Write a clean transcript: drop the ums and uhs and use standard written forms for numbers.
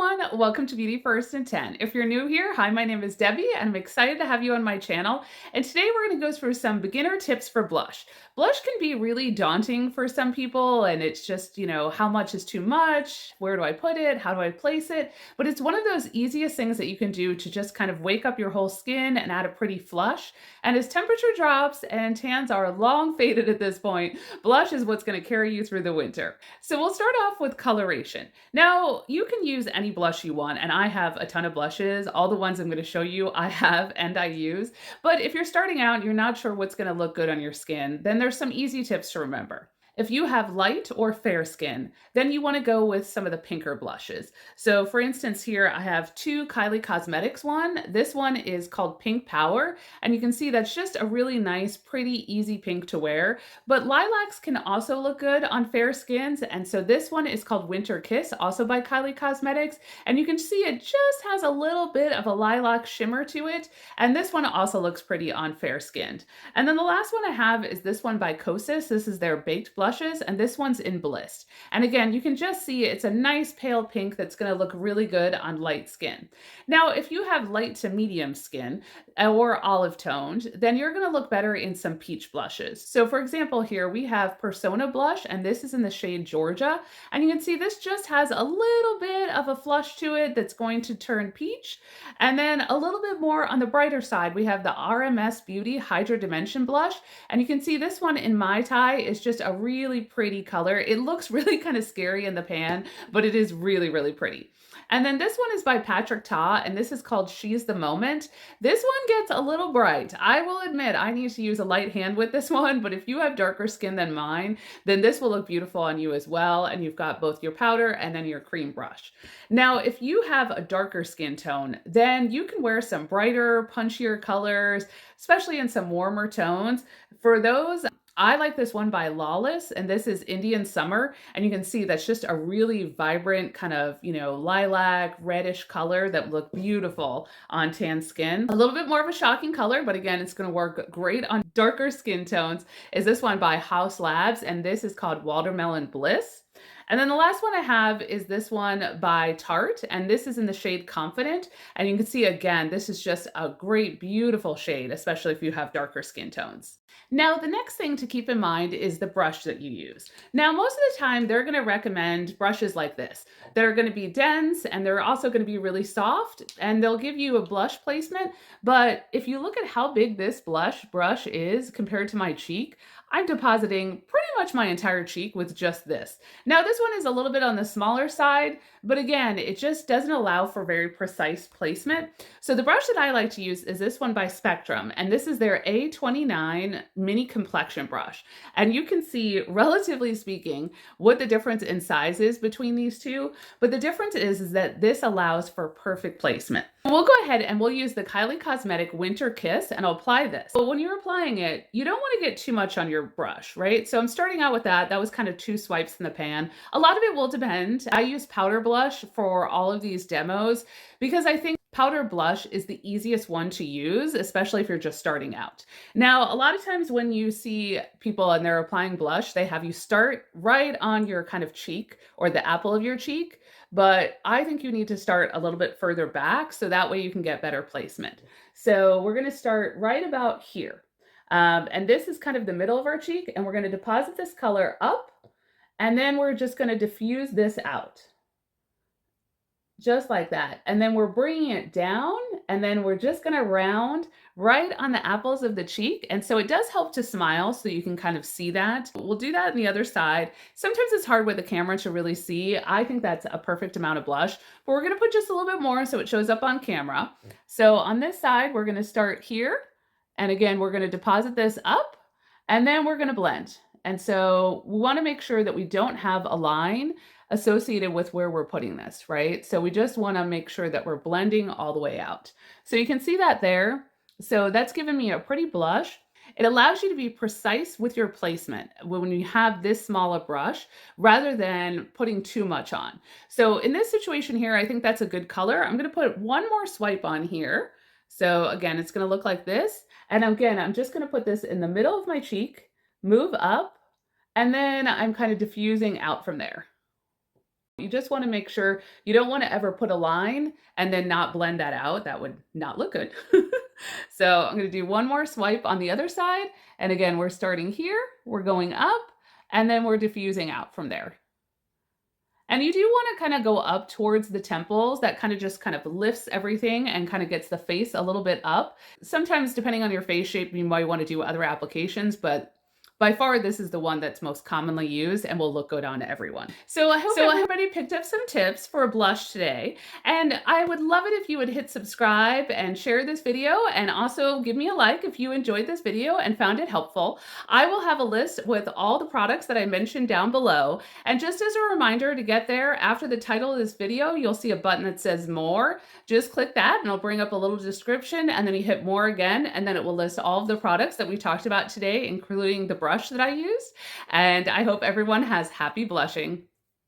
everyone, welcome to Beauty First in 10. If you're new here, hi, my name is Debbie and I'm excited to have you on my channel. And today we're going to go through some beginner tips for blush. Blush can be really daunting for some people and it's just, how much is too much? Where do I put it? How do I place it? But it's one of those easiest things that you can do to just kind of wake up your whole skin and add a pretty flush. And as temperature drops and tans are long faded at this point, blush is what's going to carry you through the winter. So we'll start off with coloration. Now, you can use any blush you want, and I have a ton of blushes. All the ones I'm going to show you, I have and I use. But if you're starting out and you're not sure what's going to look good on your skin, then there's some easy tips to remember. If you have light or fair skin, then you want to go with some of the pinker blushes. So for instance, here I have two Kylie Cosmetics one. This one is called Pink Power, and you can see that's just a really nice, pretty, easy pink to wear. But lilacs can also look good on fair skins, and so this one is called Winter Kiss, also by Kylie Cosmetics, and you can see it just has a little bit of a lilac shimmer to it, and this one also looks pretty on fair skinned. And then the last one I have is this one by Kosas. This is their Baked Blushes, and this one's in Bliss. And again, you can just see it's a nice pale pink that's going to look really good on light skin. Now, if you have light to medium skin or olive toned, then you're going to look better in some peach blushes. So for example, here we have Persona Blush, and this is in the shade Georgia. And you can see this just has a little bit of a flush to it that's going to turn peach. And then a little bit more on the brighter side, we have the RMS Beauty Hydra Dimension Blush. And you can see this one in Mai Tai is just a really pretty color. It looks really kind of scary in the pan, but it is really, really pretty. And then this one is by Patrick Ta, and this is called She's the Moment. This one gets a little bright. I will admit I need to use a light hand with this one, but if you have darker skin than mine, then this will look beautiful on you as well. And you've got both your powder and then your cream brush. Now, if you have a darker skin tone, then you can wear some brighter, punchier colors, especially in some warmer tones. For those, I like this one by Lawless, and this is Indian Summer, and you can see that's just a really vibrant kind of, lilac, reddish color that look beautiful on tan skin. A little bit more of a shocking color, but again, it's going to work great on darker skin tones, is this one by Haus Labs, and this is called Watermelon Bliss. And then the last one I have is this one by Tarte, and this is in the shade Confident. And you can see, again, this is just a great, beautiful shade, especially if you have darker skin tones. Now, the next thing to keep in mind is the brush that you use. Now, most of the time, they're going to recommend brushes like this. They're going to be dense, and they're also going to be really soft, and they'll give you a blush placement. But if you look at how big this blush brush is compared to my cheek, I'm depositing pretty much my entire cheek with just this. Now, this one is a little bit on the smaller side, but again, it just doesn't allow for very precise placement. So the brush that I like to use is this one by Spectrum, and this is their A29 Mini Complexion Brush. And you can see, relatively speaking, what the difference in size is between these two, but the difference is that this allows for perfect placement. We'll go ahead and we'll use the Kylie Cosmetic Winter Kiss, and I'll apply this. But when you're applying it, you don't want to get too much on your brush, right? So I'm starting out with that. That was kind of 2 swipes in the pan. A lot of it will depend. I use powder blush for all of these demos because I think powder blush is the easiest one to use, especially if you're just starting out. Now, a lot of times when you see people and they're applying blush, they have you start right on your kind of cheek or the apple of your cheek, but I think you need to start a little bit further back so that way you can get better placement. So we're going to start right about here. And this is kind of the middle of our cheek, and we're going to deposit this color up, and then we're just going to diffuse this out. Just like that. And then we're bringing it down, and then we're just going to round right on the apples of the cheek. And so it does help to smile so you can kind of see that. We'll do that on the other side. Sometimes it's hard with the camera to really see. I think that's a perfect amount of blush, but we're going to put just a little bit more so it shows up on camera. So on this side, we're going to start here. And again, we're going to deposit this up, and then we're going to blend. And so we want to make sure that we don't have a line associated with where we're putting this, right? So we just want to make sure that we're blending all the way out. So you can see that there. So that's given me a pretty blush. It allows you to be precise with your placement when you have this small a brush rather than putting too much on. So in this situation here, I think that's a good color. I'm going to put one more swipe on here. So again, it's going to look like this. And again, I'm just going to put this in the middle of my cheek, move up, and then I'm kind of diffusing out from there. You just wanna make sure you don't wanna ever put a line and then not blend that out. That would not look good. So I'm gonna do one more swipe on the other side. And again, we're starting here, we're going up, and then we're diffusing out from there. And you do wanna kinda go up towards the temples. That kinda just kind of lifts everything and kinda gets the face a little bit up. Sometimes, depending on your face shape, you might wanna do other applications, but by far, this is the one that's most commonly used and will look good on everyone. So I hope everybody picked up some tips for a blush today. And I would love it if you would hit subscribe and share this video, and also give me a like if you enjoyed this video and found it helpful. I will have a list with all the products that I mentioned down below. And just as a reminder to get there, after the title of this video, you'll see a button that says more. Just click that and it'll bring up a little description, and then you hit more again, and then it will list all of the products that we talked about today, including the brush that I used. And I hope everyone has happy blushing.